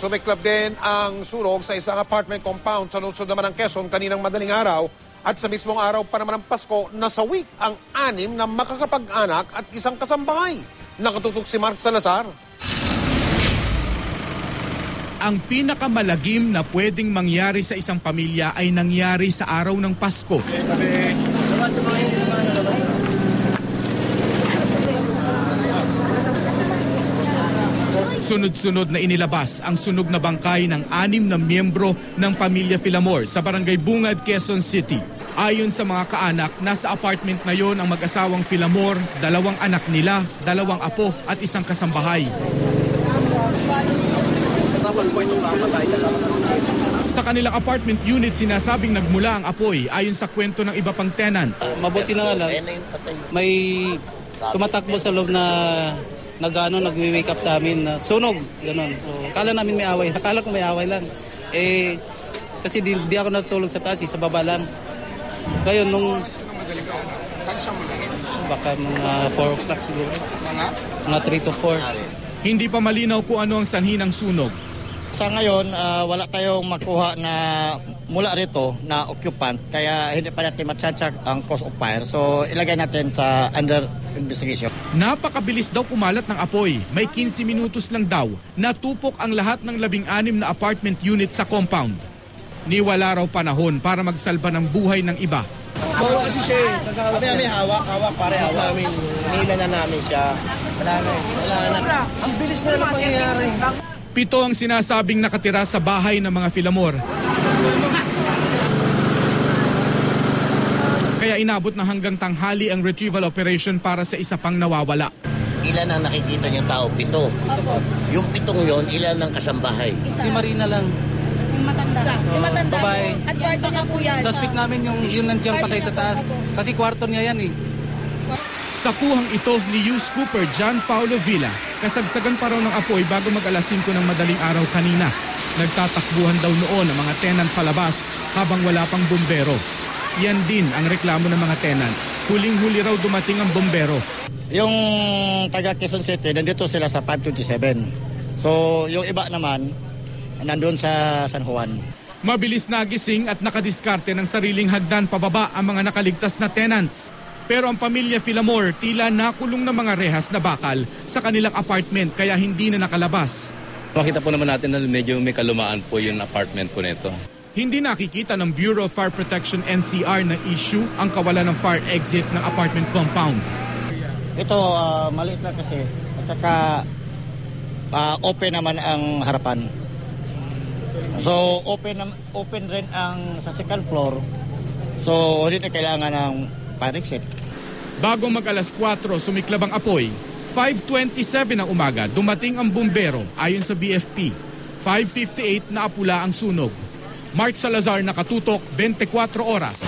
Sumiklab din ang sunog sa isang apartment compound sa lungsod naman ng Quezon kaninang madaling araw. At sa mismong araw pa naman ng Pasko, nasawi ang 6 na makakapag-anak at isang kasambahay. Nakatutok si Mark Salazar. Ang pinakamalagim na pwedeng mangyari sa isang pamilya ay nangyari sa araw ng Pasko. Sunod-sunod na inilabas ang sunog na bangkay ng 6 na miyembro ng pamilya Filamor sa Barangay Bungad, Quezon City. Ayon sa mga kaanak, nasa apartment na yon ang mag-asawang Filamor, 2 anak nila, 2 apo at isang kasambahay. Sa kanilang apartment unit, sinasabing nagmula ang apoy ayon sa kwento ng iba pang tenant. Mabuti na nga lang, may tumatakbo sa loob na nag-wake up sa amin na sunog, gano'n. So, akala namin may away. Akala ko may away lang. Kasi di ako natulog sa taas, sa baba lang. Ngayon, nung baka mga 4 o'clock siguro. Mga 3 to 4. Hindi pa malinaw kung ano ang sanhi ng sunog. Sa ngayon, wala tayong makuha na mula rito na occupant, kaya hindi pa natin matsansya ang cause of fire. So ilagay natin sa under investigation. Napakabilis daw kumalat ng apoy. May 15 minutos lang daw natupok ang lahat ng 16 na apartment unit sa compound. Niwala raw panahon para magsalba ng buhay ng iba. Bawa kasi siya eh. Kami hawak, pare hawak. Nila na namin siya. Wala na. Ang bilis nga na mangyayari. 7 ang sinasabing nakatira sa bahay ng mga Filamor. Kaya inabot na hanggang tanghali ang retrieval operation para sa isa pang nawawala. Ilan ang nakikita niyang tao? 7. Yung 7 yon, ilan ang kasambahay? Si Marina lang. Yung matanda. Yung matanda. Babae. At kwarto na po yan. Suspect namin yung nandiyan patay sa taas. Kasi kwarto niya yan eh. Sa kuhang ito ni Hughes Cooper John Paulo Villa, kasagsagan pa raw ng apoy bago mag-alas 5 ng madaling araw kanina. Nagtatakbuhan daw noon ang mga tenant palabas habang wala pang bumbero. Yan din ang reklamo ng mga tenant. Huling-huli raw dumating ang bumbero. Yung taga Quezon City, nandito sila sa 527. So yung iba naman, nandun sa San Juan. Mabilis nagising at nakadiskarte ng sariling hagdan pababa ang mga nakaligtas na tenants. Pero ang pamilya Filamor tila nakulong na mga rehas na bakal sa kanilang apartment kaya hindi na nakalabas. Makita po naman natin na medyo may kalumaan po yung apartment po nito. Hindi nakikita ng Bureau of Fire Protection NCR na issue ang kawalan ng fire exit ng apartment compound. Ito, maliit na kasi. At saka open naman ang harapan. So open rin ang sa second floor. So hindi na kailangan ng fire exit. Bago mag-alas 4, sumiklab ang apoy. 5:27 ng umaga, dumating ang bumbero ayon sa BFP. 5:58 na apula ang sunog. Mark Salazar, nakatutok, 24 oras.